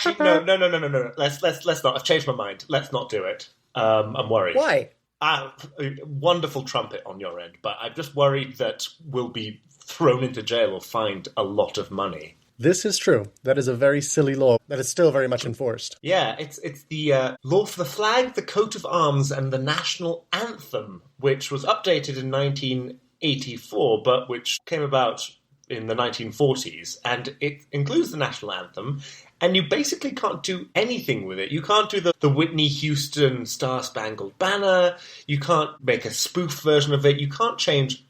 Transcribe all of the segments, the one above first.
Actually, no. Let's not. I've changed my mind. Let's not do it. I'm worried. Why? Wonderful trumpet on your end, but I'm just worried that we'll be thrown into jail or fined a lot of money. This is true. That is a very silly law that is still very much enforced. Yeah, it's the law for the flag, the coat of arms, and the national anthem, which was updated in 1984, but which came about in the 1940s, and it includes the national anthem, and you basically can't do anything with it. You can't do the Whitney Houston Star-Spangled Banner, you can't make a spoof version of it, you can't change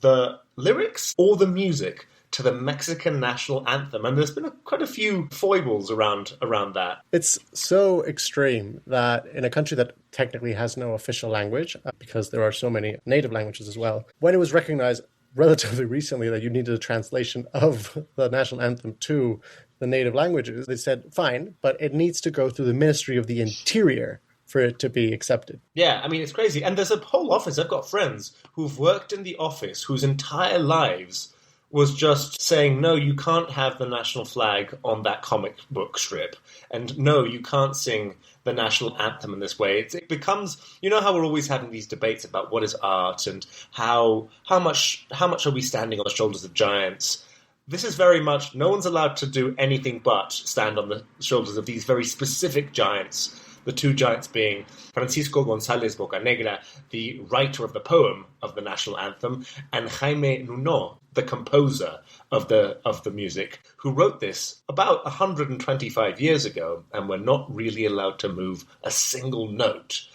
the lyrics or the music to the Mexican national anthem, and there's been quite a few foibles around that. It's so extreme that in a country that technically has no official language, because there are so many native languages as well, when it was recognized relatively recently that you needed a translation of the national anthem to the native languages, they said, fine, but it needs to go through the Ministry of the Interior for it to be accepted. Yeah, I mean, it's crazy. And there's a whole office. I've got friends who've worked in the office whose entire lives was just saying, no, you can't have the national flag on that comic book strip. And no, you can't sing the national anthem in this way. It becomes, you know how we're always having these debates about what is art and how much are we standing on the shoulders of giants. This is very much, no one's allowed to do anything but stand on the shoulders of these very specific giants. The two giants being Francisco González Bocanegra, the writer of the poem of the national anthem, and Jaime Nuno, the composer of the music, who wrote this about 125 years ago, and were not really allowed to move a single note.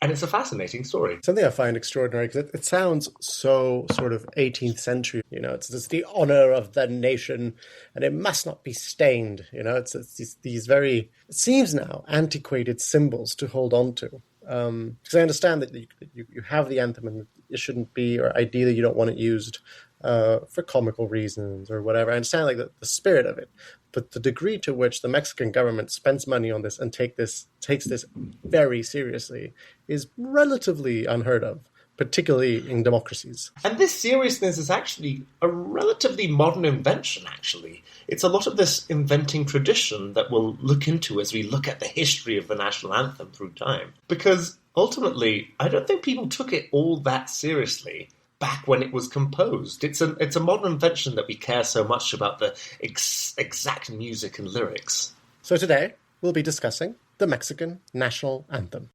And it's a fascinating story. Something I find extraordinary, because it sounds so sort of 18th century, it's the honor of the nation, and it must not be stained, it's these very, it seems now, antiquated symbols to hold on to. Because I understand that you have the anthem and it shouldn't be, or ideally you don't want it used for comical reasons or whatever. I understand the spirit of it, but the degree to which the Mexican government spends money on this and takes this very seriously is relatively unheard of, particularly in democracies. And this seriousness is actually a relatively modern invention, actually. It's a lot of this inventing tradition that we'll look into as we look at the history of the national anthem through time. Because ultimately, I don't think people took it all that seriously back when it was composed. It's a modern invention that we care so much about the exact music and lyrics. So today, we'll be discussing the Mexican national anthem.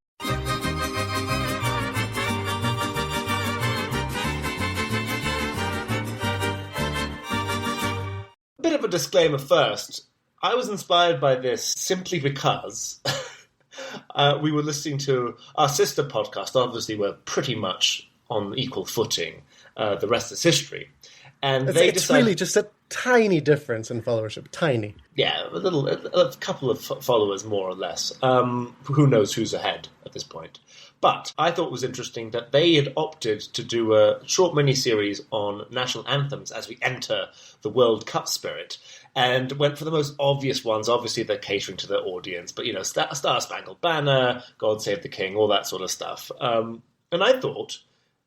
Bit of a disclaimer first. I was inspired by this simply because we were listening to our sister podcast. Obviously, we're pretty much on equal footing. The rest is history. And it's really just a tiny difference in followership. Tiny. Yeah, a couple of followers, more or less. Who knows who's ahead at this point. But I thought it was interesting that they had opted to do a short mini-series on national anthems as we enter the World Cup spirit, and went for the most obvious ones. Obviously, they're catering to their audience, but, Star-Spangled Banner, God Save the King, all that sort of stuff. And I thought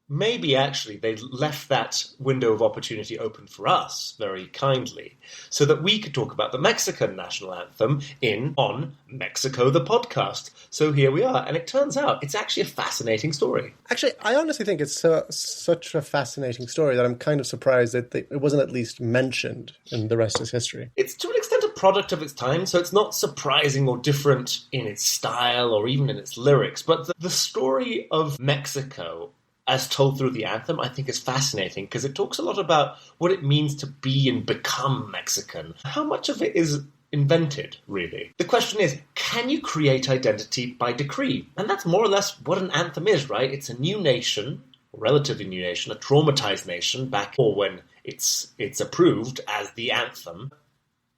maybe actually they left that window of opportunity open for us very kindly so that we could talk about the Mexican national anthem on Mexico the podcast. So here we are. And it turns out it's actually a fascinating story. Actually, I honestly think it's such a fascinating story that I'm kind of surprised that it wasn't at least mentioned in the rest is history. It's to an extent a product of its time, so it's not surprising or different in its style or even in its lyrics. But the story of Mexico as told through the anthem, I think is fascinating because it talks a lot about what it means to be and become Mexican. How much of it is invented, really? The question is, can you create identity by decree? And that's more or less what an anthem is, right? It's a new nation, a relatively new nation, a traumatized nation, back or when it's approved as the anthem.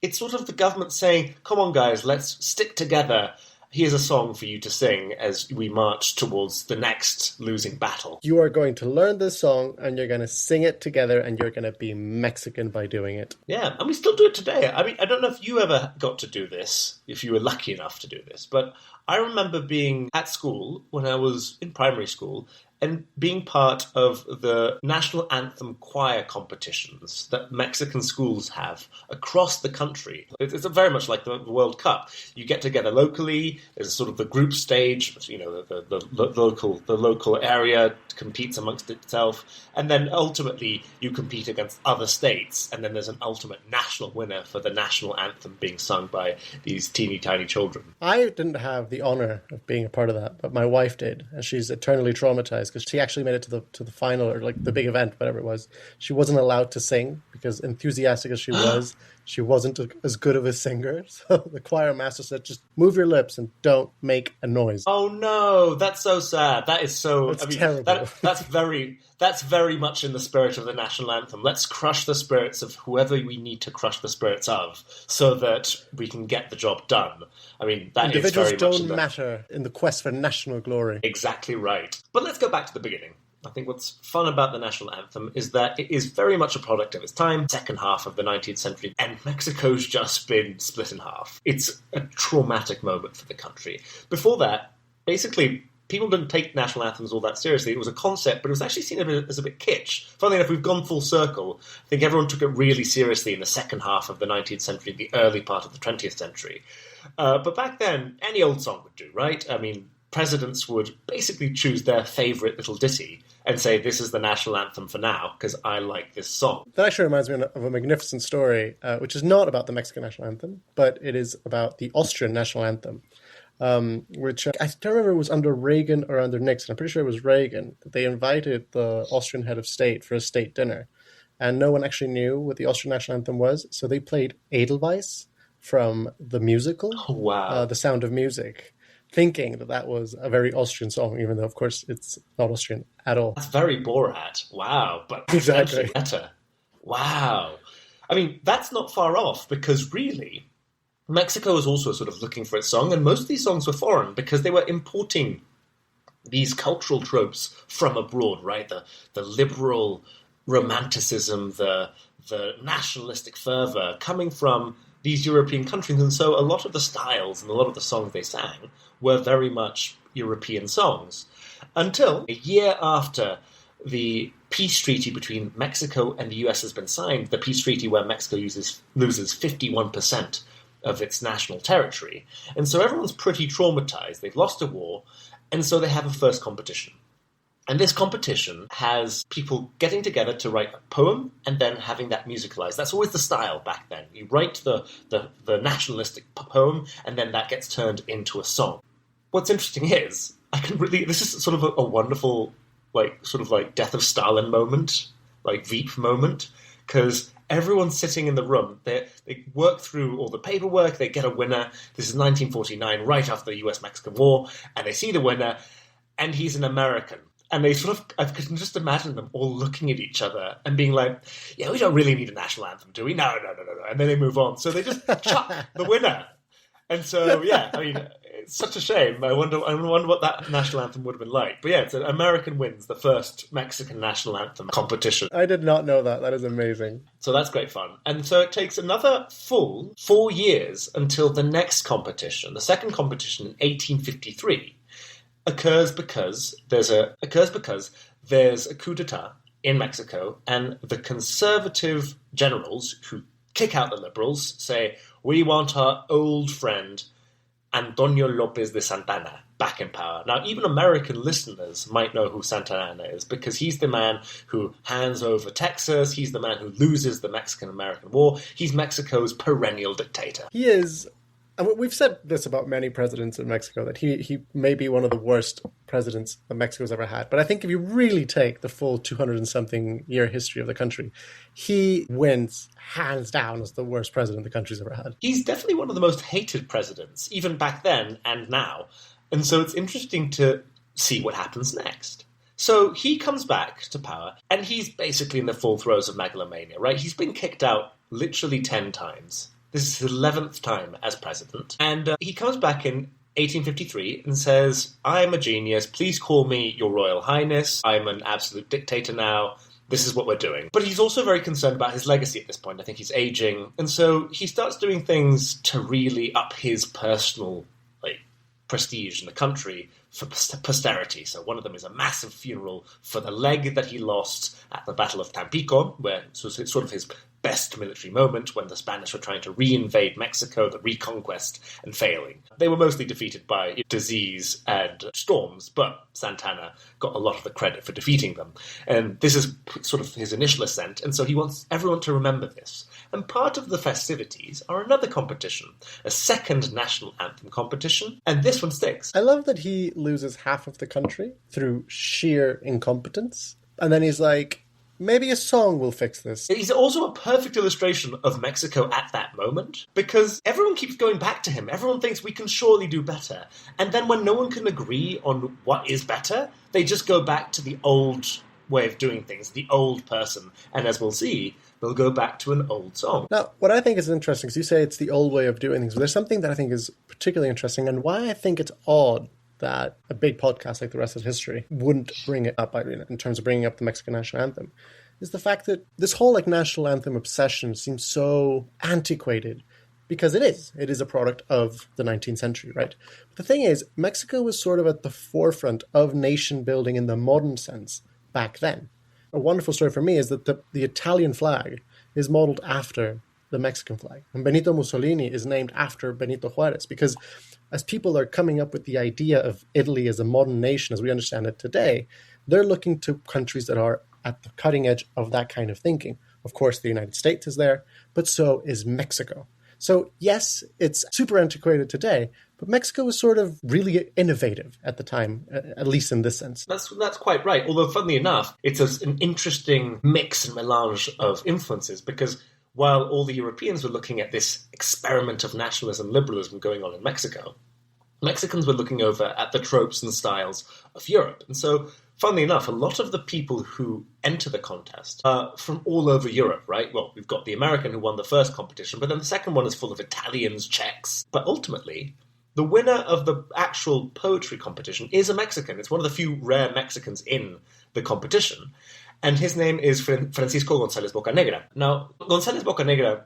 It's sort of the government saying, come on guys, let's stick together. Here's a song for you to sing as we march towards the next losing battle. You are going to learn this song and you're going to sing it together and you're going to be Mexican by doing it. Yeah, and we still do it today. I mean, I don't know if you ever got to do this, if you were lucky enough to do this, but I remember being at school when I was in primary school and being part of the national anthem choir competitions that Mexican schools have across the country. It's very much like the World Cup. You get together locally, there's sort of the group stage, the local area competes amongst itself, and then ultimately you compete against other states, and then there's an ultimate national winner for the national anthem being sung by these teeny tiny children. I didn't have the honor of being a part of that, but my wife did, and she's eternally traumatized because she actually made it to the final, or like the big event, whatever it was. She wasn't allowed to sing because, enthusiastic as she was, she wasn't as good of a singer. So the choir master said, "Just move your lips and don't make a noise." Oh no, that's so sad. That is so. It's terrible. That's very much in the spirit of the national anthem. Let's crush the spirits of whoever we need to crush the spirits of, so that we can get the job done. I mean, that individuals is very much don't matter in the quest for national glory. Exactly right. But let's go back to the beginning. I think what's fun about the national anthem is that it is very much a product of its time, second half of the 19th century, and Mexico's just been split in half. It's a traumatic moment for the country. Before that, basically, people didn't take national anthems all that seriously. It was a concept, but it was actually seen as a bit kitsch. Funnily enough, we've gone full circle. I think everyone took it really seriously in the second half of the 19th century, the early part of the 20th century. But back then, any old song would do, right? I mean, presidents would basically choose their favourite little ditty and say, this is the national anthem for now, because I like this song. That actually reminds me of a magnificent story, which is not about the Mexican national anthem, but it is about the Austrian national anthem, which I don't remember if it was under Reagan or under Nixon. I'm pretty sure it was Reagan. They invited the Austrian head of state for a state dinner, and no one actually knew what the Austrian national anthem was, so they played Edelweiss from the musical, The Sound of Music, thinking that was a very Austrian song, even though, of course, it's not Austrian at all. That's very Borat. Wow. But exactly better. Wow. I mean, that's not far off, because really, Mexico was also sort of looking for its song, and most of these songs were foreign because they were importing these cultural tropes from abroad, right? The liberal romanticism, the nationalistic fervor coming from these European countries, and so a lot of the styles and a lot of the songs they sang were very much European songs. Until a year after the peace treaty between Mexico and the US has been signed, the peace treaty where Mexico loses 51% of its national territory. And so everyone's pretty traumatized. They've lost a war, and so they have a first competition. And this competition has people getting together to write a poem and then having that musicalized. That's always the style back then. You write the nationalistic poem, and then that gets turned into a song. What's interesting is, this is sort of a wonderful, sort of Death of Stalin moment, like Veep moment, because everyone's sitting in the room. They work through all the paperwork, they get a winner. This is 1949, right after the US-Mexican War, and they see the winner, and he's an American. And they I can just imagine them all looking at each other and being like, yeah, we don't really need a national anthem, do we? No. And then they move on. So they just chuck the winner. And so, yeah, I mean, it's such a shame. I wonder what that national anthem would have been like. But yeah, it's American wins the first Mexican national anthem competition. I did not know that. That is amazing. So that's great fun. And so it takes another full 4 years until the next competition, the second competition in 1853, occurs because there's a coup d'etat in Mexico, and the conservative generals who kick out the liberals say, we want our old friend Antonio López de Santana back in power. Now, even American listeners might know who Santana is, because he's the man who hands over Texas, he's the man who loses the Mexican-American War, he's Mexico's perennial dictator. He is. And we've said this about many presidents in Mexico, that he may be one of the worst presidents that Mexico's ever had. But I think if you really take the full 200 and something year history of the country, he wins hands down as the worst president the country's ever had. He's definitely one of the most hated presidents, even back then and now. And so it's interesting to see what happens next. So he comes back to power, and he's basically in the full throes of megalomania, right? He's been kicked out literally 10 times. This is his 11th time as president. And he comes back in 1853 and says, I'm a genius. Please call me Your Royal Highness. I'm an absolute dictator now. This is what we're doing. But he's also very concerned about his legacy at this point. I think he's aging. And so he starts doing things to really up his personal prestige in the country for posterity. So one of them is a massive funeral for the leg that he lost at the Battle of Tampico, where it was sort of his best military moment when the Spanish were trying to reinvade Mexico, the reconquest, and failing. They were mostly defeated by disease and storms, but Santana got a lot of the credit for defeating them. And this is sort of his initial ascent, and so he wants everyone to remember this. And part of the festivities are another competition, a second national anthem competition, and this one sticks. I love that he loses half of the country through sheer incompetence, and then he's like, maybe a song will fix this. He's also a perfect illustration of Mexico at that moment, because everyone keeps going back to him. Everyone thinks we can surely do better. And then when no one can agree on what is better, they just go back to the old way of doing things, the old person. And as we'll see, they'll go back to an old song. Now, what I think is interesting, because you say it's the old way of doing things, but there's something that I think is particularly interesting, and why I think it's odd that a big podcast like The Rest of History wouldn't bring it up, in terms of bringing up the Mexican national anthem, is the fact that this whole national anthem obsession seems so antiquated, because it is. It is a product of the 19th century, right? But the thing is, Mexico was sort of at the forefront of nation building in the modern sense back then. A wonderful story for me is that the Italian flag is modeled after the Mexican flag. And Benito Mussolini is named after Benito Juarez, because as people are coming up with the idea of Italy as a modern nation as we understand it today, they're looking to countries that are at the cutting edge of that kind of thinking. Of course, the United States is there, but so is Mexico. So yes, it's super antiquated today, but Mexico was sort of really innovative at the time, at least in this sense. That's quite right. Although, funnily enough, it's an interesting mix and melange of influences, because while all the Europeans were looking at this experiment of nationalism, liberalism going on in Mexico, Mexicans were looking over at the tropes and styles of Europe. And so, funnily enough, a lot of the people who enter the contest are from all over Europe, right? Well, we've got the American who won the first competition, but then the second one is full of Italians, Czechs. But ultimately, the winner of the actual poetry competition is a Mexican. It's one of the few rare Mexicans in the competition. And his name is Francisco González Bocanegra. Now, González Bocanegra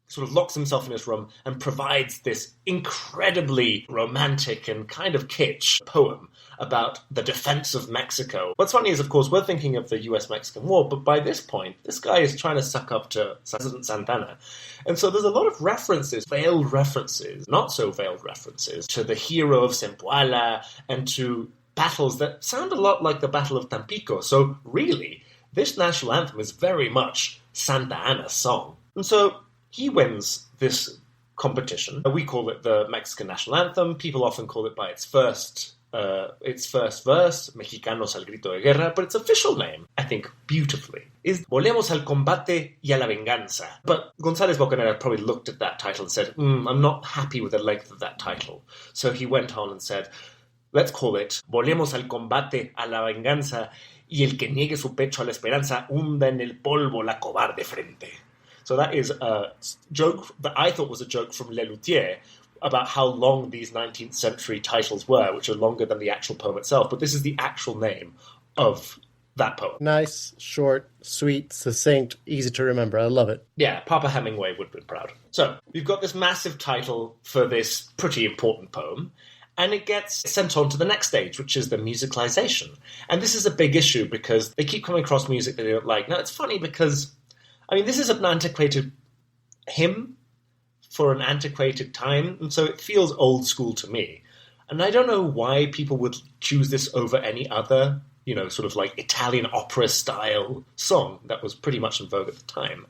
sort of locks himself in his room and provides this incredibly romantic and kind of kitsch poem about the defense of Mexico. What's funny is, of course, we're thinking of the US-Mexican War, but by this point, this guy is trying to suck up to President Santana. And so there's a lot of references, veiled references, not so veiled references, to the hero of Zempoala and to battles that sound a lot like the Battle of Tampico. So really, this national anthem is very much Santa Anna's song. And so he wins this competition. We call it the Mexican national anthem. People often call it by its first verse, Mexicanos al grito de guerra, but its official name, I think beautifully, is Volvemos al combate y a la venganza. But González Bocanegra probably looked at that title and said, I'm not happy with the length of that title. So he went on and said, let's call it Volvemos al combate, a la venganza, y el que niegue su pecho a la esperanza, hunda en el polvo la cobarde frente. So that is a joke that I thought was a joke from Lelutier about how long these 19th century titles were, which are longer than the actual poem itself. But this is the actual name of that poem. Nice, short, sweet, succinct, easy to remember. I love it. Yeah, Papa Hemingway would have been proud. So we've got this massive title for this pretty important poem, and it gets sent on to the next stage, which is the musicalization. And this is a big issue because they keep coming across music that they don't like. Now, it's funny because, this is an antiquated hymn for an antiquated time, and so it feels old school to me. And I don't know why people would choose this over any other, sort of like Italian opera-style song that was pretty much in vogue at the time.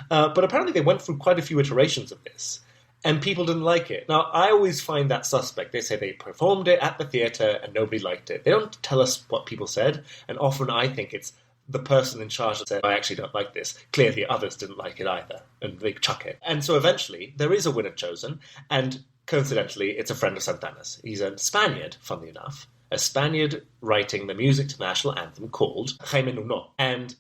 But apparently they went through quite a few iterations of this, and people didn't like it. Now, I always find that suspect. They say they performed it at the theatre and nobody liked it. They don't tell us what people said, and often I think it's the person in charge that said, I actually don't like this. Clearly others didn't like it either, and they chuck it. And so eventually, there is a winner chosen, and coincidentally, it's a friend of Santana's. He's a Spaniard, funnily enough, a Spaniard writing the music to the national anthem called Jaime Nuno. And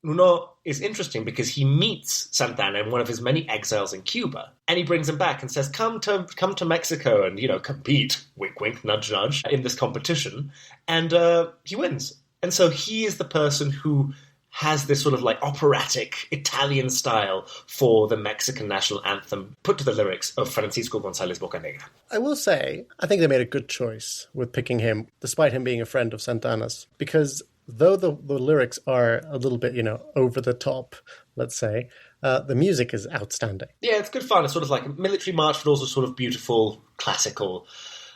Nuno is interesting because he meets Santana in one of his many exiles in Cuba, and he brings him back and says, come to Mexico and, compete, wink, wink, nudge, nudge, in this competition. And he wins. And so he is the person who has this sort of like operatic Italian style for the Mexican national anthem, put to the lyrics of Francisco González Bocanegra. I will say, I think they made a good choice with picking him, despite him being a friend of Santana's, because though the lyrics are a little bit, over the top, let's say, the music is outstanding. Yeah, it's good fun. It's sort of like a military march, but also sort of beautiful, classical.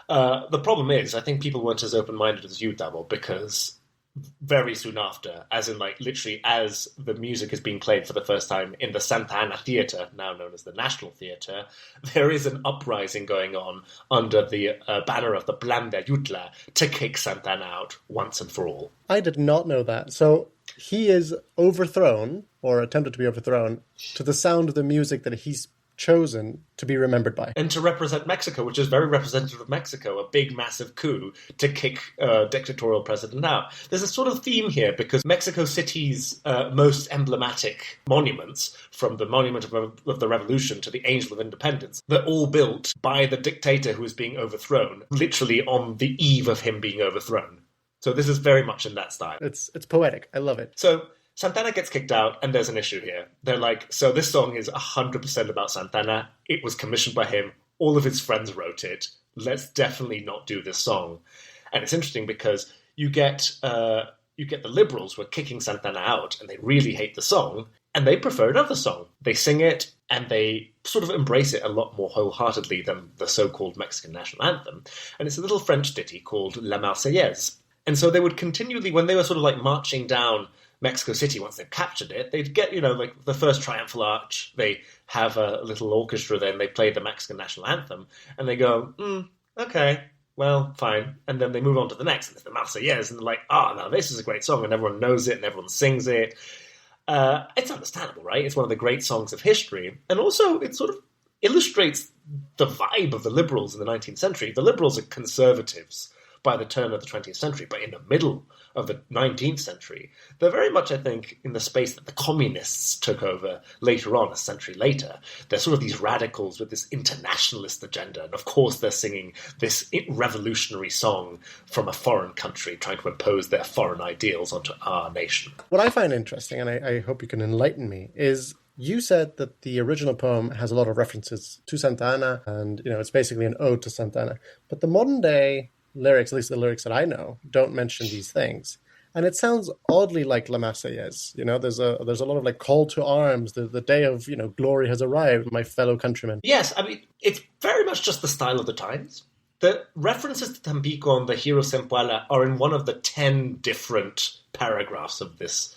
The problem is, I think people weren't as open-minded as you, Tavo, because very soon after, as in like literally as the music is being played for the first time in the Santa Ana Theatre, now known as the National Theatre, there is an uprising going on under the banner of the Plan de Ayutla to kick Santa Ana out once and for all. I did not know that. So he is overthrown, or attempted to be overthrown, to the sound of the music that he's chosen to be remembered by. And to represent Mexico, which is very representative of Mexico, a big, massive coup to kick a dictatorial president out. There's a sort of theme here, because Mexico City's most emblematic monuments, from the Monument of the Revolution to the Angel of Independence, they're all built by the dictator who is being overthrown, literally on the eve of him being overthrown. So this is very much in that style. It's poetic. I love it. So Santana gets kicked out, and there's an issue here. They're like, so this song is 100% about Santana. It was commissioned by him. All of his friends wrote it. Let's definitely not do this song. And it's interesting because you get the liberals who are kicking Santana out, and they really hate the song, and they prefer another song. They sing it, and they sort of embrace it a lot more wholeheartedly than the so-called Mexican national anthem. And it's a little French ditty called La Marseillaise. And so they would continually, when they were sort of like marching down Mexico City, once they've captured it, they'd get, like the first triumphal arch, they have a little orchestra, then they play the Mexican national anthem, and they go, okay, well, fine. And then they move on to the next, and it's the Marseillaise, and they're like, now this is a great song, and everyone knows it, and everyone sings it. It's understandable, right? It's one of the great songs of history, and also it sort of illustrates the vibe of the liberals in the 19th century. The liberals are conservatives by the turn of the 20th century, but in the middle of the 19th century, they're very much, I think, in the space that the communists took over later on, a century later. They're sort of these radicals with this internationalist agenda, and of course they're singing this revolutionary song from a foreign country, trying to impose their foreign ideals onto our nation. What I find interesting, and I hope you can enlighten me, is you said that the original poem has a lot of references to Santa Ana, and it's basically an ode to Santa Ana. But the modern day lyrics, at least the lyrics that I know, don't mention these things. And it sounds oddly like La Marseillaise. There's a lot of like call to arms, the day of, glory has arrived, my fellow countrymen. Yes, I mean, it's very much just the style of the times. The references to Tampico and the hero Zempoala are in one of the 10 different paragraphs of this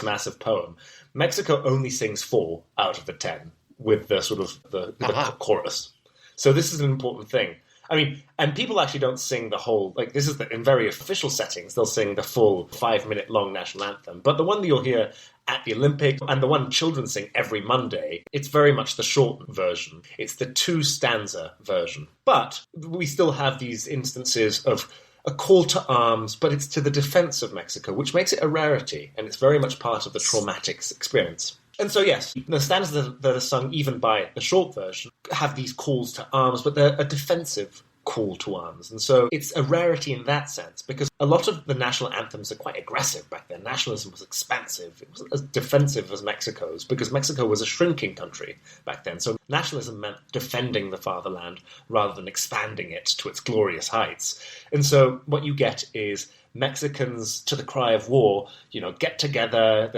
massive poem. Mexico only sings 4 out of the 10 with the sort of the chorus. So this is an important thing. I mean, and people actually don't sing the whole, like this is in very official settings, they'll sing the full 5-minute long national anthem. But the one that you'll hear at the Olympics and the one children sing every Monday, it's very much the short version. It's the 2-stanza version. But we still have these instances of a call to arms, but it's to the defense of Mexico, which makes it a rarity. And it's very much part of the traumatic experience. And so, yes, the stanzas that are sung even by the short version have these calls to arms, but they're a defensive call to arms. And so it's a rarity in that sense, because a lot of the national anthems are quite aggressive back then. Nationalism was expansive. It was as defensive as Mexico's, because Mexico was a shrinking country back then. So nationalism meant defending the fatherland rather than expanding it to its glorious heights. And so what you get is Mexicans, to the cry of war, get together,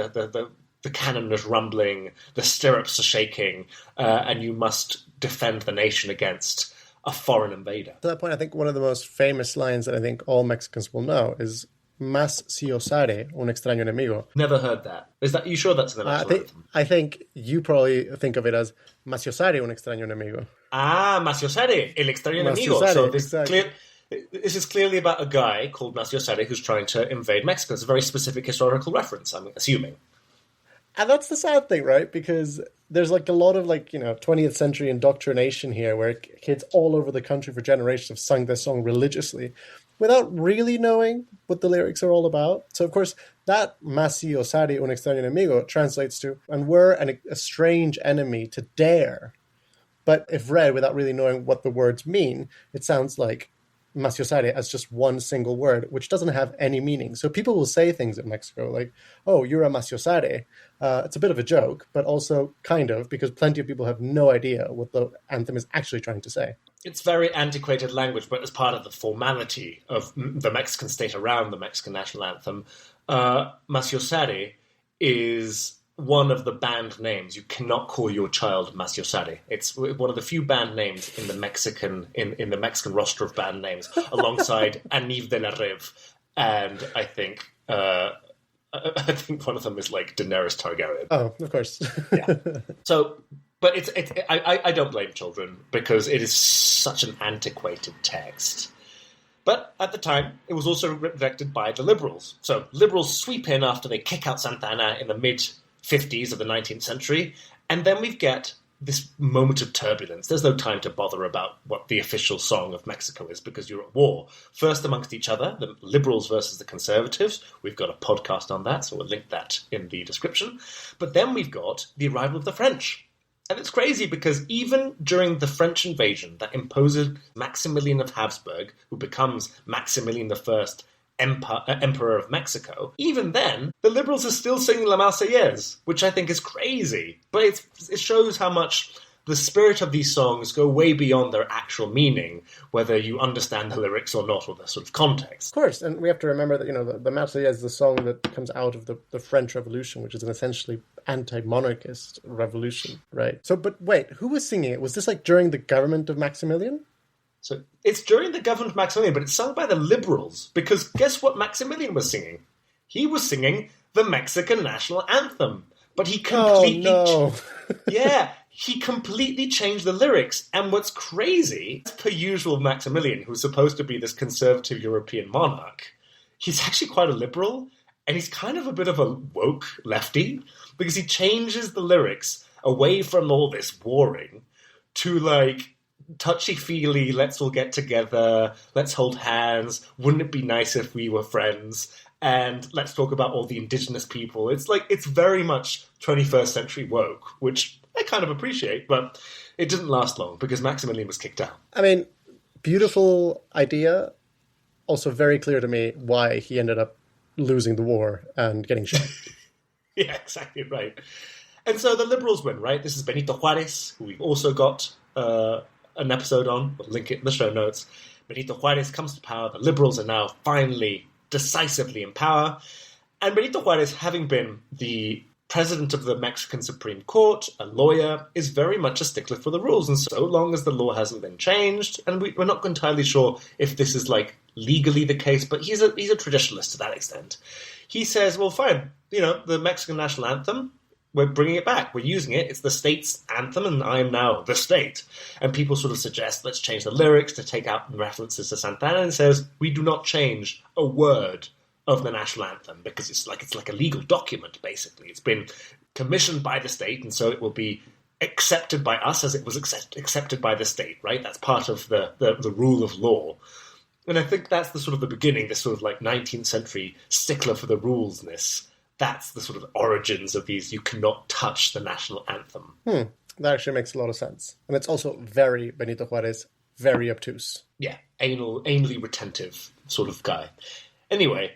the cannon is rumbling, the stirrups are shaking, and you must defend the nation against a foreign invader. To that point, I think one of the most famous lines that I think all Mexicans will know is "Más si osare un extraño enemigo." Never heard that. Is that you sure that's the national anthem? I think you probably think of it as "Más si osare un extraño enemigo." Más si osare el extraño enemigo. So this is clearly about a guy called Más si osare who's trying to invade Mexico. It's a very specific historical reference, I'm assuming. And that's the sad thing, right? Because there's like a lot of 20th century indoctrination here where kids all over the country for generations have sung this song religiously without really knowing what the lyrics are all about. So, of course, that "Más si osare un extraño enemigo" translates to, and we're a strange enemy to dare. But if read without really knowing what the words mean, it sounds like maciosare as just one single word, which doesn't have any meaning. So people will say things in Mexico like, oh, you're a maciosare. It's a bit of a joke, but also kind of, because plenty of people have no idea what the anthem is actually trying to say. It's very antiquated language, but as part of the formality of the Mexican state around the Mexican national anthem, maciosare is one of the banned names. You cannot call your child maciosare. It's one of the few banned names in the Mexican roster of banned names, alongside Aniv de la Rev, and I think one of them is like Daenerys Targaryen. Oh, of course. Yeah. So, but I don't blame children because it is such an antiquated text. But at the time, it was also rejected by the liberals. So liberals sweep in after they kick out Santa Anna in the mid-50s of the 19th century, and then we get this moment of turbulence. There's no time to bother about what the official song of Mexico is because you're at war. First amongst each other, the liberals versus the conservatives. We've got a podcast on that, so we'll link that in the description. But then we've got the arrival of the French. And it's crazy because even during the French invasion that imposes Maximilian of Habsburg, who becomes Maximilian I, Emperor of Mexico, even then, the liberals are still singing La Marseillaise, which I think is crazy. But it shows how much the spirit of these songs go way beyond their actual meaning, whether you understand the lyrics or not, or the sort of context. Of course, and we have to remember that, the Marseillaise is the song that comes out of the French Revolution, which is an essentially anti-monarchist revolution, right? So, but wait, who was singing it? Was this like during the government of Maximilian? So it's during the government of Maximilian, but it's sung by the liberals, because guess what Maximilian was singing? He was singing the Mexican national anthem, but he completely... Oh, no. Yeah, he completely changed the lyrics. And what's crazy, as per usual Maximilian, who's supposed to be this conservative European monarch, he's actually quite a liberal, and he's kind of a bit of a woke lefty, because he changes the lyrics away from all this warring to, like, touchy-feely, let's all get together, let's hold hands, wouldn't it be nice if we were friends, and let's talk about all the indigenous people. It's like, it's very much 21st century woke, which I kind of appreciate, but it didn't last long because Maximilian was kicked out. I mean, beautiful idea, also very clear to me why he ended up losing the war and getting shot. Yeah, exactly right. And so the liberals win, right? This is Benito Juarez, who we've also got an episode on. We'll link it in the show notes. Benito Juarez comes to power. The liberals are now finally decisively in power. And Benito Juarez, having been the president of the Mexican Supreme Court, a lawyer, is very much a stickler for the rules. And so long as the law hasn't been changed, and we're not entirely sure if this is like legally the case, but he's a traditionalist to that extent. He says, well, fine, the Mexican national anthem, we're bringing it back. We're using it. It's the state's anthem, and I am now the state. And people sort of suggest, let's change the lyrics to take out references to Santa Anna, and says, we do not change a word of the national anthem because it's like a legal document, basically. It's been commissioned by the state, and so it will be accepted by us as it was accepted by the state, right? That's part of the rule of law. And I think that's the sort of the beginning, this sort of like 19th century stickler for the rulesness. That's the sort of origins of these, you cannot touch the national anthem. That actually makes a lot of sense. And it's also very Benito Juarez, very obtuse. Yeah, anally retentive sort of guy. Anyway,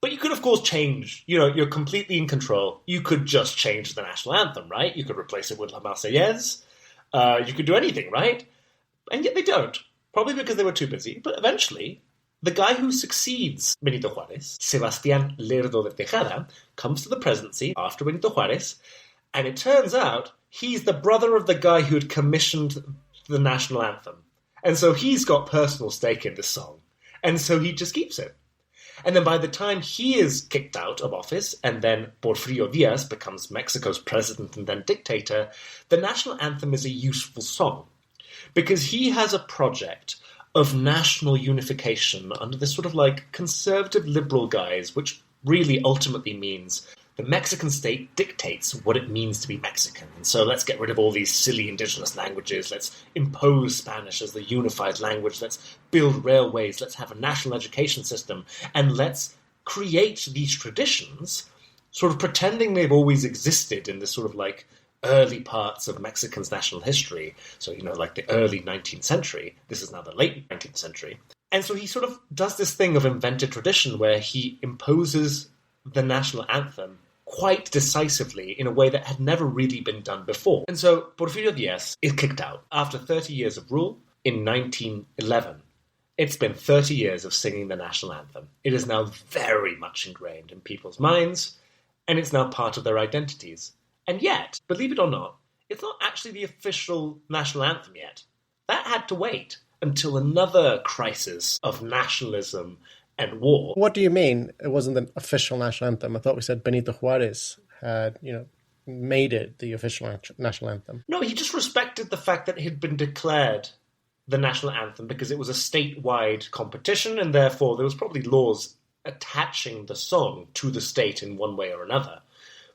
but you could, of course, change. You're completely in control. You could just change the national anthem, right? You could replace it with La Marseillaise. You could do anything, right? And yet they don't. Probably because they were too busy. But eventually, the guy who succeeds Benito Juarez, Sebastián Lerdo de Tejada, comes to the presidency after Benito Juarez, and it turns out he's the brother of the guy who had commissioned the national anthem. And so he's got personal stake in this song. And so he just keeps it. And then by the time he is kicked out of office, and then Porfirio Díaz becomes Mexico's president and then dictator, the national anthem is a useful song. Because he has a project of national unification under this sort of like conservative liberal guise, which really ultimately means the Mexican state dictates what it means to be Mexican. And so let's get rid of all these silly indigenous languages. Let's impose Spanish as the unified language. Let's build railways. Let's have a national education system. And let's create these traditions, sort of pretending they've always existed in this sort of like early parts of Mexican's national history. So, like the early 19th century. This is now the late 19th century. And so he sort of does this thing of invented tradition where he imposes the national anthem quite decisively in a way that had never really been done before. And so Porfirio Diaz is kicked out. After 30 years of rule, in 1911, it's been 30 years of singing the national anthem. It is now very much ingrained in people's minds, and it's now part of their identities. And yet, believe it or not, it's not actually the official national anthem yet. That had to wait until another crisis of nationalism and war. What do you mean it wasn't the official national anthem? I thought we said Benito Juarez had, made it the official national anthem. No, he just respected the fact that it had been declared the national anthem because it was a statewide competition, and therefore there was probably laws attaching the song to the state in one way or another.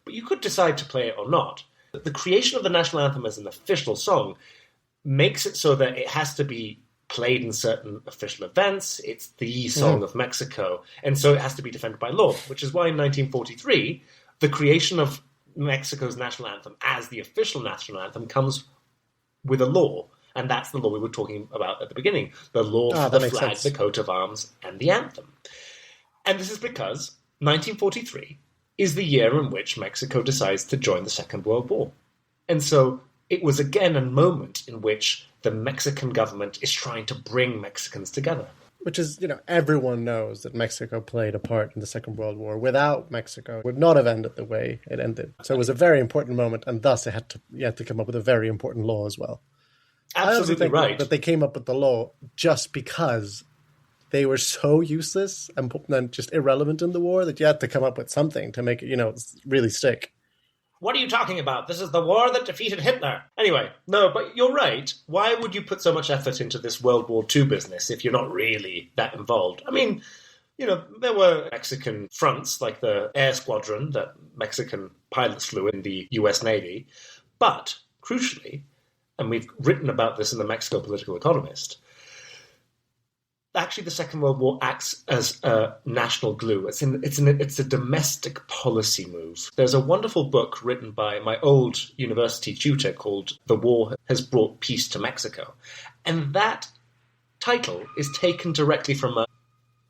But you could decide to play it or not. The creation of the national anthem as an official song makes it so that it has to be played in certain official events. It's the song of Mexico, and so it has to be defended by law, which is why in 1943, the creation of Mexico's national anthem as the official national anthem comes with a law. And that's the law we were talking about at the beginning. The law for the flag, the coat of arms, and the anthem. And this is because 1943 is the year in which Mexico decides to join the Second World War. And so it was again a moment in which the Mexican government is trying to bring Mexicans together. Which is, everyone knows that Mexico played a part in the Second World War. Without Mexico, it would not have ended the way it ended. So it was a very important moment, and thus you had to come up with a very important law as well. Absolutely right. That they came up with the law just because they were so useless and just irrelevant in the war that you had to come up with something to make it, really stick. What are you talking about? This is the war that defeated Hitler. Anyway, no, but you're right. Why would you put so much effort into this World War II business if you're not really that involved? I mean, there were Mexican fronts, like the air squadron that Mexican pilots flew in the US Navy. But, crucially, and we've written about this in the Mexico Political Economist, actually the Second World War acts as a national glue. It's a domestic policy move. There's a wonderful book written by my old university tutor called The War Has Brought Peace to Mexico. And that title is taken directly from a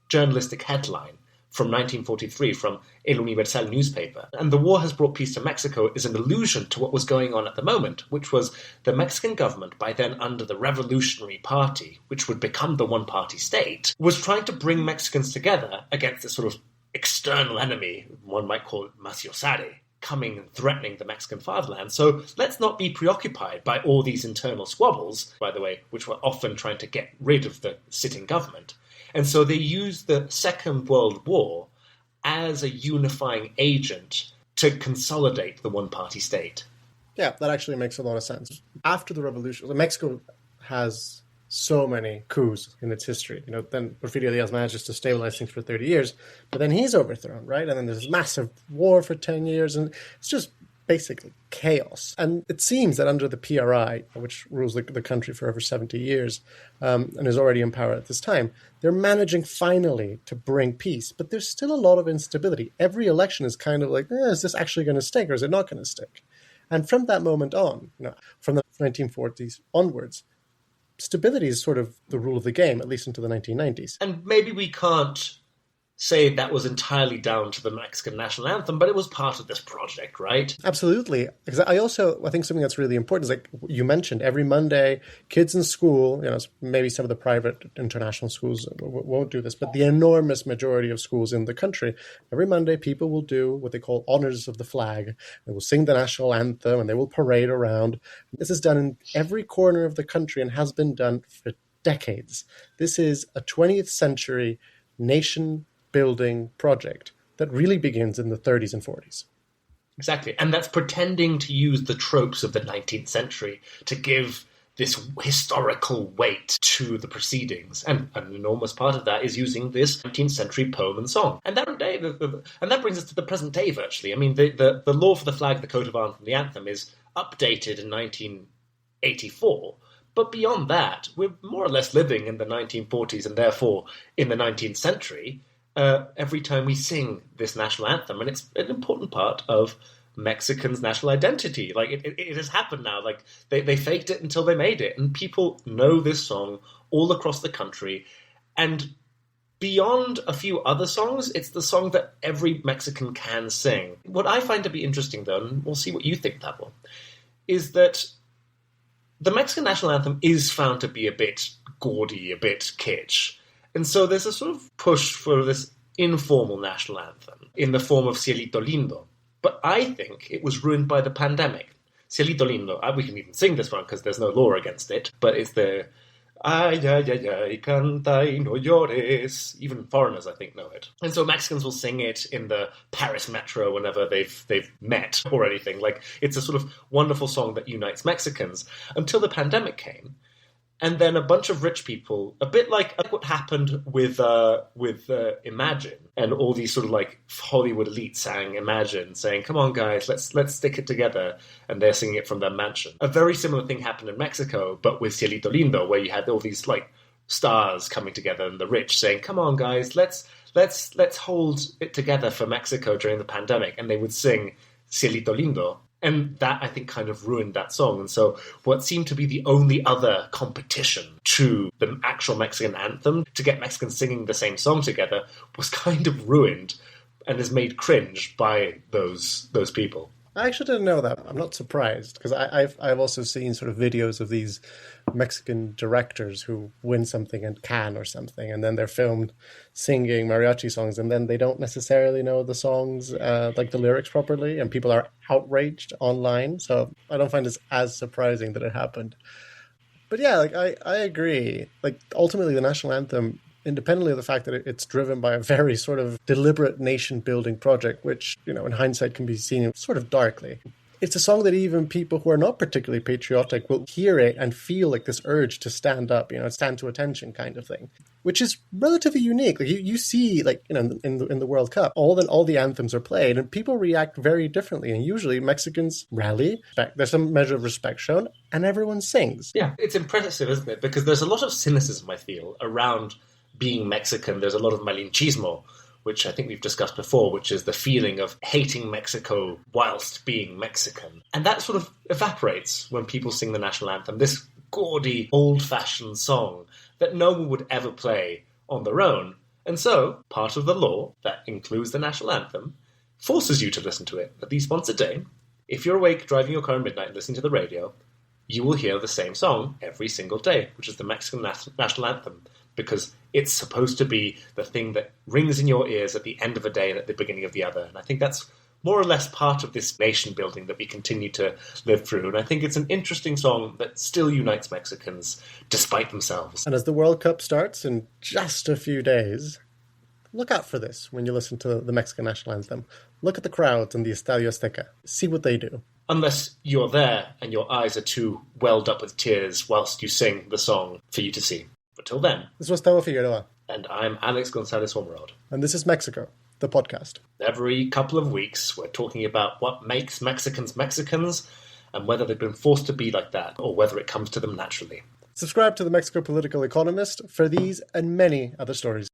journalistic headline from 1943 from El Universal newspaper. And the war has brought peace to Mexico is an allusion to what was going on at the moment, which was the Mexican government, by then under the Revolutionary Party, which would become the one-party state, was trying to bring Mexicans together against this sort of external enemy, one might call it Maciosare, coming and threatening the Mexican fatherland. So let's not be preoccupied by all these internal squabbles, by the way, which were often trying to get rid of the sitting government. And so they used the Second World War as a unifying agent to consolidate the one-party state. Yeah, that actually makes a lot of sense. After the revolution, Mexico has so many coups in its history. Then Porfirio Diaz manages to stabilize things for 30 years, but then he's overthrown, right? And then there's this massive war for 10 years, and it's just basically chaos. And it seems that under the PRI, which rules the country for over 70 years and is already in power at this time, they're managing finally to bring peace. But there's still a lot of instability. Every election is kind of like, is this actually going to stick or is it not going to stick? And from that moment on, from the 1940s onwards, stability is sort of the rule of the game, at least into the 1990s. And maybe we can't say that was entirely down to the Mexican national anthem, but it was part of this project, right? Absolutely. Because I think something that's really important is, like you mentioned, every Monday, kids in school, maybe some of the private international schools won't do this, but the enormous majority of schools in the country, every Monday, people will do what they call honors of the flag. They will sing the national anthem and they will parade around. This is done in every corner of the country and has been done for decades. This is a 20th century nation building project that really begins in the 30s and 40s. Exactly. And that's pretending to use the tropes of the 19th century to give this historical weight to the proceedings. And an enormous part of that is using this 19th century poem and song. And that brings us to the present day, virtually. I mean, the law for the flag, the coat of arms, and the anthem is updated in 1984. But beyond that, we're more or less living in the 1940s and therefore in the 19th century. Every time we sing this national anthem, and it's an important part of Mexicans' national identity. Like it has happened now. Like they faked it until they made it, and people know this song all across the country. And beyond a few other songs, it's the song that every Mexican can sing. What I find to be interesting, though, and we'll see what you think, Tavo, is that the Mexican national anthem is found to be a bit gaudy, a bit kitsch. And so there's a sort of push for this informal national anthem in the form of Cielito Lindo. But I think it was ruined by the pandemic. Cielito Lindo, we can even sing this one because there's no law against it, but it's the ay, ay, ay, ay, canta y no llores. Even foreigners, I think, know it. And so Mexicans will sing it in the Paris metro whenever they've met or anything. Like, it's a sort of wonderful song that unites Mexicans until the pandemic came. And then a bunch of rich people, a bit like what happened with Imagine, and all these sort of like Hollywood elites sang Imagine, saying, "Come on, guys, let's stick it together," and they're singing it from their mansion. A very similar thing happened in Mexico, but with Cielito Lindo, where you had all these like stars coming together and the rich saying, "Come on, guys, let's hold it together for Mexico during the pandemic," and they would sing Cielito Lindo. And that, I think, kind of ruined that song. And so what seemed to be the only other competition to the actual Mexican anthem, to get Mexicans singing the same song together, was kind of ruined and is made cringe by those people. I actually didn't know that. I'm not surprised, because I've also seen sort of videos of these Mexican directors who win something in Cannes or something, and then they're filmed singing mariachi songs, and then they don't necessarily know the songs, like the lyrics properly, and people are outraged online. So I don't find this as surprising that it happened. But yeah, like I agree. Like, ultimately, the national anthem, independently of the fact that it's driven by a very sort of deliberate nation-building project, which, you know, in hindsight can be seen sort of darkly. It's a song that even people who are not particularly patriotic will hear it and feel like this urge to stand up, you know, stand to attention kind of thing, which is relatively unique. Like you see, like, you know, in the World Cup, all the anthems are played and people react very differently. And usually Mexicans rally, there's some measure of respect shown, and everyone sings. Yeah, it's impressive, isn't it? Because there's a lot of cynicism, I feel, around being Mexican. There's a lot of malinchismo, which I think we've discussed before, which is the feeling of hating Mexico whilst being Mexican. And that sort of evaporates when people sing the national anthem, this gaudy, old-fashioned song that no one would ever play on their own. And so, part of the law that includes the national anthem forces you to listen to it at least once a day. If you're awake driving your car at midnight and listening to the radio, you will hear the same song every single day, which is the Mexican national anthem, because it's supposed to be the thing that rings in your ears at the end of a day and at the beginning of the other. And I think that's more or less part of this nation building that we continue to live through. And I think it's an interesting song that still unites Mexicans despite themselves. And as the World Cup starts in just a few days, look out for this when you listen to the Mexican national anthem. Look at the crowds in the Estadio Azteca. See what they do. Unless you're there and your eyes are too welled up with tears whilst you sing the song for you to see. But till then. This was Tavo Figueroa. And I'm Alex Gonzalez-Ormerod. And this is Mexico, the podcast. Every couple of weeks, we're talking about what makes Mexicans Mexicans and whether they've been forced to be like that or whether it comes to them naturally. Subscribe to the Mexico Political Economist for these and many other stories.